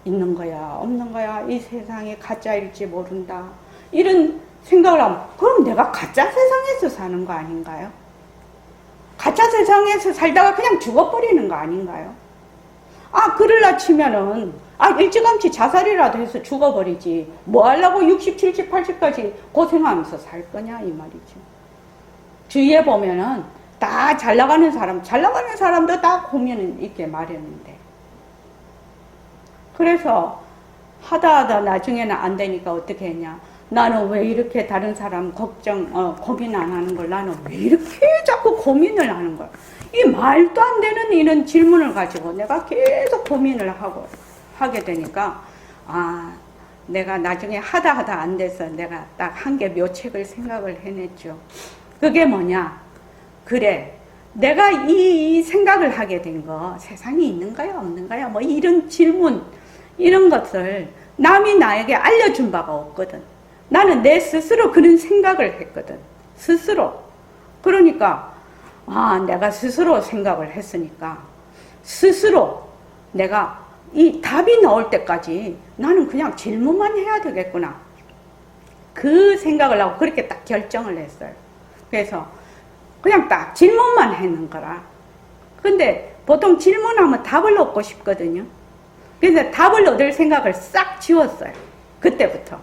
있는 거야, 없는 거야, 이 세상이 가짜일지 모른다. 이런 생각을 하면, 그럼 내가 가짜 세상에서 사는 거 아닌가요? 가짜 세상에서 살다가 그냥 죽어버리는 거 아닌가요? 그럴라 치면은, 일찌감치 자살이라도 해서 죽어버리지. 뭐 하려고 60, 70, 80까지 고생하면서 살 거냐, 이 말이죠. 주위에 보면은, 다 잘 나가는 사람도 다 고민은 있게 마련인데. 그래서 하다 나중에는 안 되니까 어떻게 했냐. 나는 왜 이렇게 다른 사람 고민 안 하는 걸 나는 왜 이렇게 자꾸 고민을 하는 거야. 이 말도 안 되는 이런 질문을 가지고 내가 계속 고민을 하게 되니까 내가 나중에 하다 안 돼서 내가 딱 한 개 묘책을 생각을 해냈죠. 그게 뭐냐. 그래. 내가 이 생각을 하게 된 거 세상이 있는가요 없는가요 뭐 이런 질문 이런 것을 남이 나에게 알려준 바가 없거든. 나는 내 스스로 그런 생각을 했거든. 스스로. 그러니까 내가 스스로 생각을 했으니까 스스로 내가 이 답이 나올 때까지 나는 그냥 질문만 해야 되겠구나. 그 생각을 하고 그렇게 딱 결정을 했어요. 그래서 그냥 딱 질문만 했는 거라. 근데 보통 질문하면 답을 얻고 싶거든요. 그래서 답을 얻을 생각을 싹 지웠어요. 그때부터.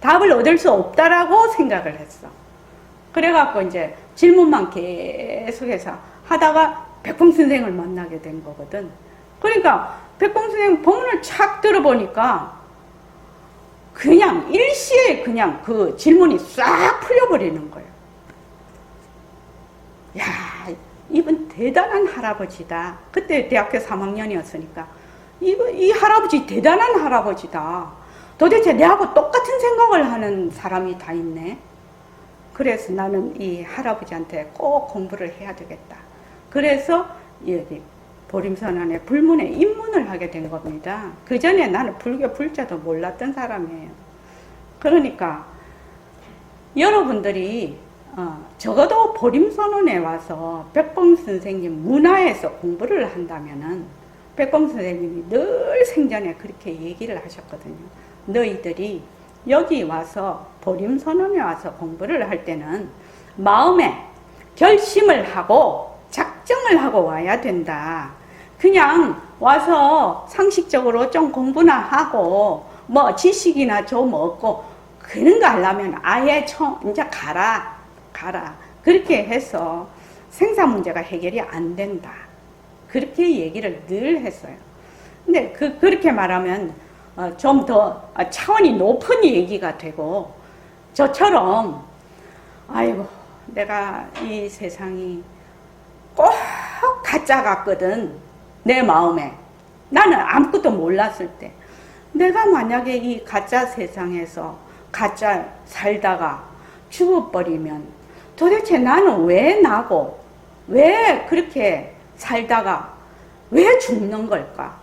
답을 얻을 수 없다라고 생각을 했어. 그래갖고 이제 질문만 계속해서 하다가 백봉 선생을 만나게 된 거거든. 그러니까 백봉 선생 법문을 착 들어보니까 그냥 일시에 그냥 그 질문이 싹 풀려버리는 거예요. 야, 이분 대단한 할아버지다. 그때 대학교 3학년이었으니까 이 할아버지 대단한 할아버지다. 도대체 내하고 똑같은 생각을 하는 사람이 다 있네. 그래서 나는 이 할아버지한테 꼭 공부를 해야 되겠다. 그래서 여기 보림선언의 불문에 입문을 하게 된 겁니다. 그 전에 나는 불교 불자도 몰랐던 사람이에요. 그러니까 여러분들이 적어도 보림선언에 와서 백봉 선생님 문화에서 공부를 한다면은 백봉 선생님이 늘 생전에 그렇게 얘기를 하셨거든요. 너희들이 여기 와서 보림선언에 와서 공부를 할 때는 마음에 결심을 하고 작정을 하고 와야 된다. 그냥 와서 상식적으로 좀 공부나 하고 뭐 지식이나 좀 얻고 그런 거 하려면 아예 이제 가라. 그렇게 해서 생사 문제가 해결이 안 된다. 그렇게 얘기를 늘 했어요. 근데 그렇게 말하면 좀 더 차원이 높은 얘기가 되고 저처럼 아이고 내가 이 세상이 꼭 가짜 같거든. 내 마음에. 나는 아무것도 몰랐을 때. 내가 만약에 이 가짜 세상에서 가짜 살다가 죽어버리면 도대체 나는 왜 나고 왜 그렇게 살다가 왜 죽는 걸까?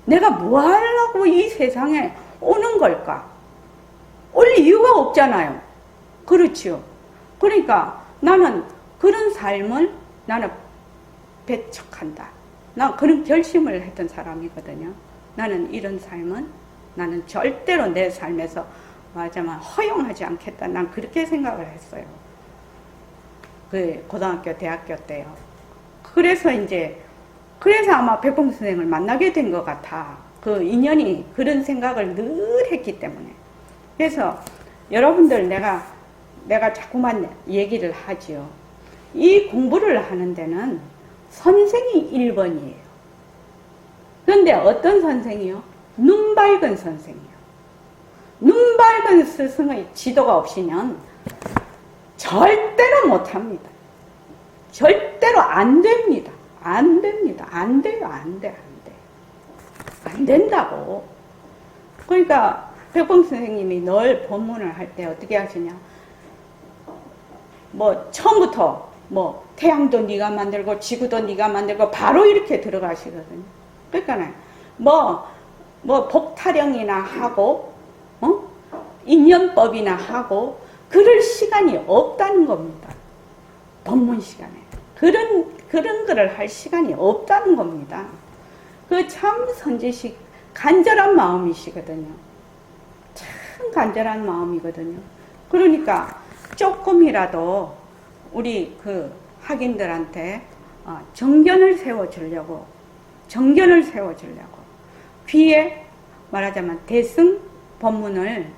내가 뭐 하려고 이 세상에 오는 걸까? 올 이유가 없잖아요. 그렇지요. 그러니까 나는 그런 삶을 나는 배척한다. 나 그런 결심을 했던 사람이거든요. 나는 이런 삶은 나는 절대로 내 삶에서 말하자면 허용하지 않겠다. 난 그렇게 생각을 했어요. 그 고등학교, 대학교 때요. 그래서 아마 백봉 선생을 만나게 된 것 같아. 그 인연이 그런 생각을 늘 했기 때문에. 그래서 여러분들 내가 자꾸만 얘기를 하지요. 이 공부를 하는 데는 선생이 1번이에요. 그런데 어떤 선생이요? 눈 밝은 선생이요. 눈 밝은 스승의 지도가 없이는 절대로 못합니다. 절대로 안 됩니다. 안 됩니다. 안 돼요. 안 돼. 안 된다고. 그러니까 백봉 선생님이 늘 법문을 할 때 어떻게 하시냐? 뭐 처음부터 뭐 태양도 네가 만들고 지구도 네가 만들고 바로 이렇게 들어가시거든요. 그러니까 뭐 복타령이나 하고 인연법이나 하고 그럴 시간이 없다는 겁니다. 법문 시간에 그런 거를 할 시간이 없다는 겁니다. 그 참 선지식 간절한 마음이시거든요. 참 간절한 마음이거든요. 그러니까 조금이라도 우리 그 학인들한테 정견을 세워주려고 귀에 말하자면 대승 법문을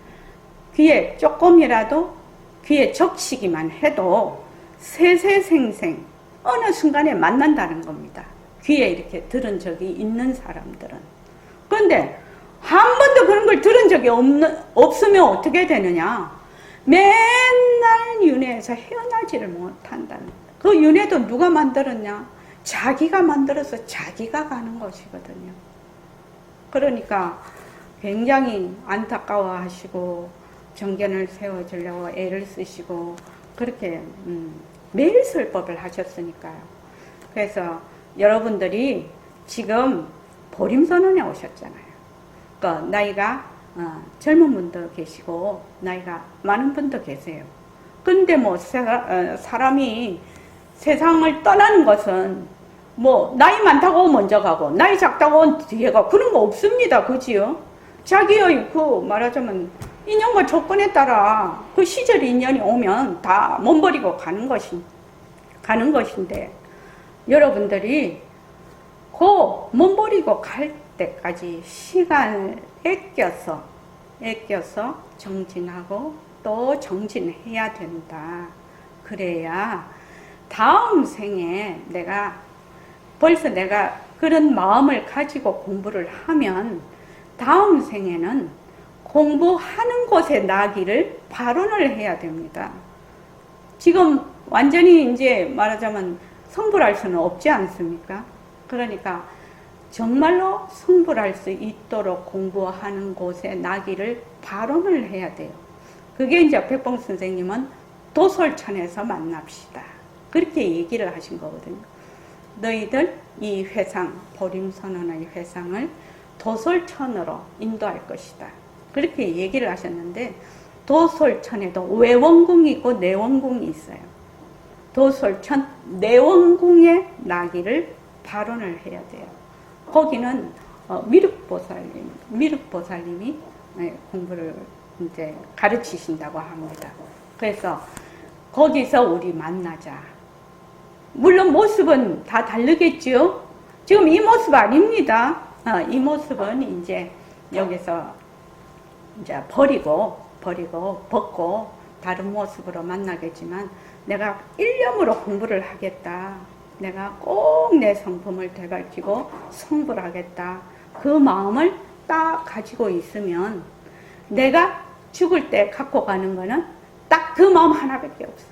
귀에 조금이라도 귀에 적시기만 해도 세세생생 어느 순간에 만난다는 겁니다. 귀에 이렇게 들은 적이 있는 사람들은. 그런데 한 번도 그런 걸 들은 적이 없으면 어떻게 되느냐? 맨날 윤회에서 헤어나지를 못한다는 거예요. 그 윤회도 누가 만들었냐? 자기가 만들어서 자기가 가는 것이거든요. 그러니까 굉장히 안타까워하시고 정견을 세워주려고 애를 쓰시고 그렇게 매일 설법을 하셨으니까요. 그래서 여러분들이 지금 보림선언에 오셨잖아요. 그러니까 나이가 젊은 분도 계시고 나이가 많은 분도 계세요. 근데 뭐 사람이 세상을 떠나는 것은 뭐 나이 많다고 먼저 가고 나이 작다고 뒤에 가고 그런 거 없습니다. 그지요? 자기의 그 말하자면 인연과 조건에 따라 그 시절 인연이 오면 다 몸버리고 가는 것인데 여러분들이 그 몸버리고 갈 때까지 시간을 아껴서 정진하고 또 정진해야 된다. 그래야 다음 생에 벌써 내가 그런 마음을 가지고 공부를 하면 다음 생에는 공부하는 곳에 나기를 발언을 해야 됩니다. 지금 완전히 이제 말하자면 성불할 수는 없지 않습니까? 그러니까 정말로 성불할 수 있도록 공부하는 곳에 나기를 발언을 해야 돼요. 그게 이제 백봉 선생님은 도솔천에서 만납시다. 그렇게 얘기를 하신 거거든요. 너희들 이 회상, 보림선언의 회상을 도솔천으로 인도할 것이다. 그렇게 얘기를 하셨는데 도솔천에도 외원궁이 있고 내원궁이 있어요. 도솔천 내원궁에 나기를 발언을 해야 돼요. 거기는 미륵보살님이 공부를 이제 가르치신다고 합니다. 그래서 거기서 우리 만나자. 물론 모습은 다 다르겠죠. 지금 이 모습 아닙니다. 이 모습은 이제 여기서 이제 벗고 다른 모습으로 만나겠지만 내가 일념으로 공부를 하겠다. 내가 꼭 내 성품을 되밟히고 성불하겠다. 그 마음을 딱 가지고 있으면 내가 죽을 때 갖고 가는 거는 딱 그 마음 하나밖에 없어요.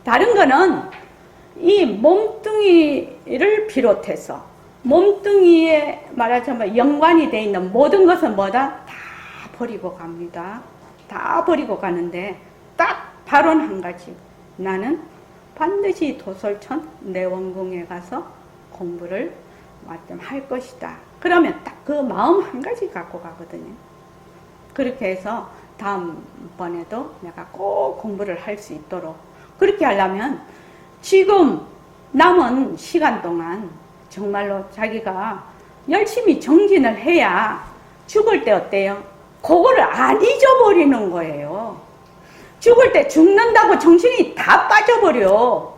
다른 거는 이 몸뚱이를 비롯해서 몸뚱이에 말하자면 연관이 되어 있는 모든 것은 뭐다? 다 버리고 갑니다. 다 버리고 가는데 딱 발언 한 가지. 나는 반드시 도솔천 내원궁에 가서 공부를 할 것이다. 그러면 딱 그 마음 한 가지 갖고 가거든요. 그렇게 해서 다음번에도 내가 꼭 공부를 할 수 있도록 그렇게 하려면 지금 남은 시간 동안 정말로 자기가 열심히 정진을 해야 죽을 때 어때요? 그거를 안 잊어버리는 거예요. 죽을 때 죽는다고 정신이 다 빠져버려.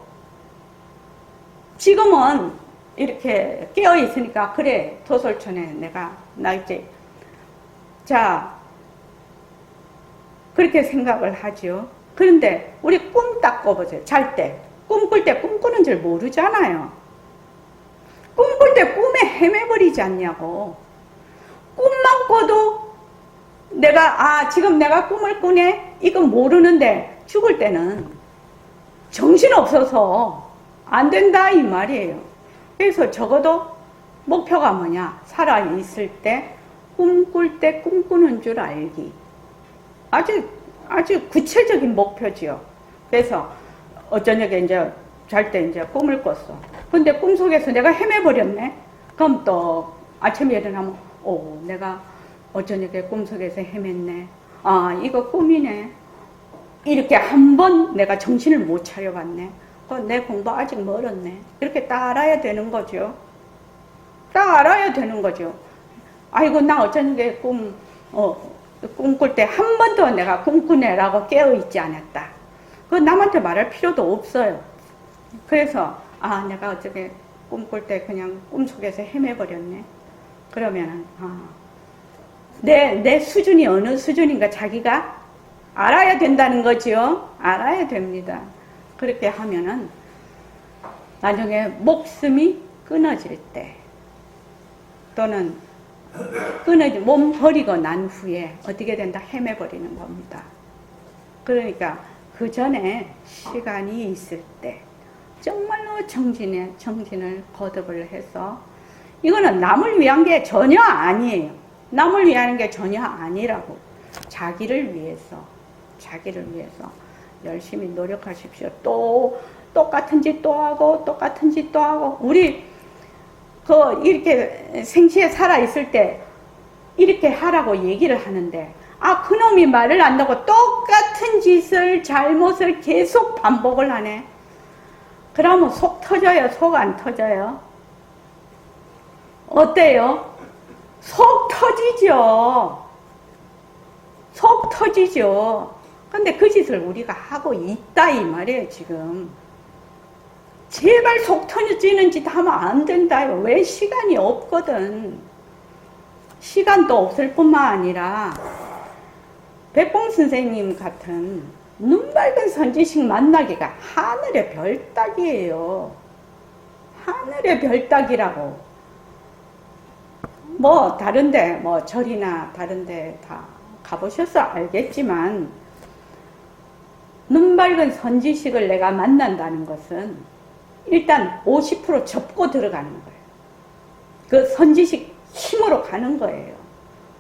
지금은 이렇게 깨어있으니까 그래 도솔천에 나 이제 자 그렇게 생각을 하죠. 그런데 우리 꿈 딱 꿔보세요. 잘 때 꿈꿀 때 꿈꾸는 줄 모르잖아요. 꿈꿀 때 꿈에 헤매버리지 않냐고. 꿈만 꿔도 지금 내가 꿈을 꾸네? 이건 모르는데 죽을 때는 정신없어서 안 된다 이 말이에요. 그래서 적어도 목표가 뭐냐? 살아있을 때 꿈꿀 때 꿈꾸는 줄 알기. 아주 구체적인 목표지요. 그래서 어저녁에 이제 잘 때 이제 꿈을 꿨어. 근데 꿈속에서 내가 헤매버렸네? 그럼 또 아침에 일어나면, 내가 어저녁에 꿈속에서 헤맸네. 이거 꿈이네. 이렇게 한 번 내가 정신을 못 차려봤네. 내 공부 아직 멀었네. 이렇게 딱 알아야 되는 거죠. 아이고, 나 어저녁에 꿈꿀 때 한 번도 내가 꿈꾸네라고 깨어있지 않았다. 그건 남한테 말할 필요도 없어요. 그래서, 내가 어저께 꿈꿀 때 그냥 꿈속에서 헤매버렸네. 그러면은, 내 수준이 어느 수준인가 자기가 알아야 된다는 거지요. 알아야 됩니다. 그렇게 하면은 나중에 목숨이 끊어질 때 또는 몸 버리고 난 후에 어떻게 된다? 헤매버리는 겁니다. 그러니까 그 전에 시간이 있을 때 정말로 정진을 거듭을 해서 이거는 남을 위한 게 전혀 아니에요. 남을 위하는 게 전혀 아니라고. 자기를 위해서 열심히 노력하십시오. 또 똑같은 짓 또 하고 우리 이렇게 생시에 살아 있을 때 이렇게 하라고 얘기를 하는데 그놈이 말을 안 듣고 똑같은 짓을 잘못을 계속 반복을 하네. 그러면 속 터져요? 속 안 터져요? 어때요? 속 터지죠. 속 터지죠. 근데 그 짓을 우리가 하고 있다 이 말이에요 지금. 제발 속 터지는 짓 하면 안 된다요. 왜? 시간이 없거든. 시간도 없을 뿐만 아니라 백봉 선생님 같은 눈 밝은 선지식 만나기가 하늘의 별 따기예요. 하늘의 별 따기라고. 뭐 다른데 뭐 절이나 다른데 다 가보셔서 알겠지만 눈 밝은 선지식을 내가 만난다는 것은 일단 50% 접고 들어가는 거예요. 그 선지식 힘으로 가는 거예요.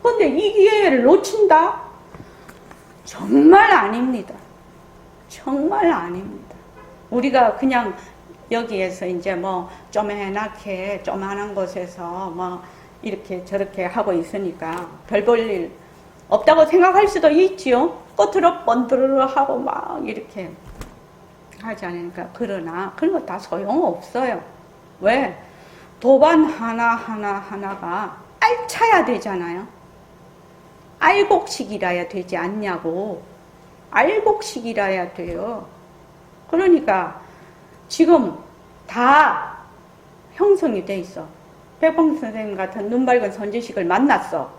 그런데 이 기회를 놓친다? 정말 아닙니다. 정말 아닙니다. 우리가 그냥 여기에서 이제 뭐 쪼매나게 쪼만한 곳에서 뭐 이렇게 저렇게 하고 있으니까 별 볼 일 없다고 생각할 수도 있지요. 겉으로 번드르르 하고 막 이렇게 하지 않으니까. 그러나 그런 거 다 소용없어요. 왜? 도반 하나가 알차야 되잖아요. 알곡식이라야 되지 않냐고. 알곡식이라야 돼요. 그러니까 지금 다 형성이 돼 있어. 백봉 선생님 같은 눈 밝은 선지식을 만났어.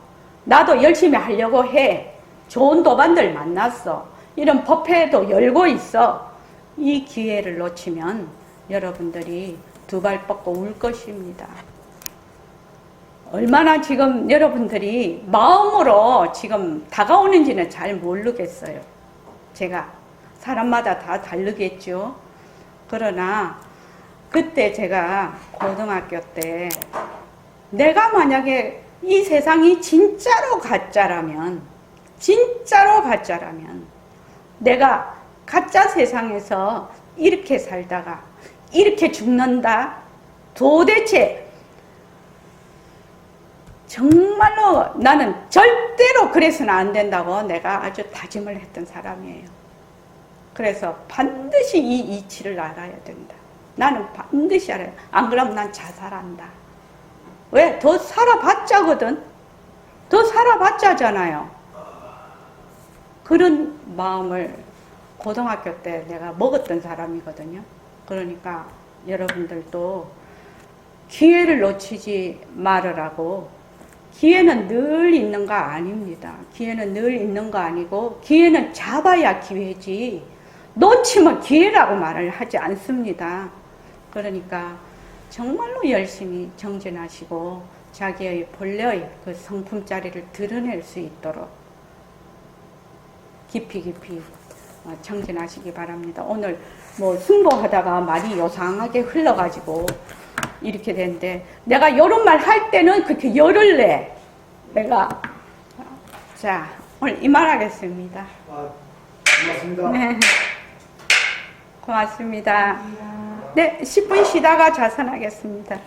나도 열심히 하려고 해. 좋은 도반들 만났어. 이런 법회도 열고 있어. 이 기회를 놓치면 여러분들이 두 발 뻗고 울 것입니다. 얼마나 지금 여러분들이 마음으로 지금 다가오는지는 잘 모르겠어요. 제가 사람마다 다 다르겠죠. 그러나 그때 제가 고등학교 때 내가 만약에 이 세상이 진짜로 가짜라면 내가 가짜 세상에서 이렇게 살다가 이렇게 죽는다? 도대체 정말로 나는 절대로 그래서는 안 된다고 내가 아주 다짐을 했던 사람이에요. 그래서 반드시 이 이치를 알아야 된다. 나는 반드시 알아요. 안 그러면 난 자살한다. 왜? 더 살아봤자거든. 더 살아봤자잖아요. 그런 마음을 고등학교 때 내가 먹었던 사람이거든요. 그러니까 여러분들도 기회를 놓치지 말으라고. 기회는 늘 있는 거 아닙니다. 기회는 늘 있는 거 아니고 기회는 잡아야 기회지 놓치면 기회라고 말을 하지 않습니다. 그러니까 정말로 열심히 정진하시고 자기의 본래의 그 성품자리를 드러낼 수 있도록 깊이 정진하시기 바랍니다. 오늘 뭐 승보하다가 말이 요상하게 흘러가지고 이렇게 되는데 내가 이런 말 할 때는 그렇게 열을 내. 내가 자 오늘 이만하겠습니다. 고맙습니다. 네. 고맙습니다. 네, 10분 쉬다가 좌선하겠습니다.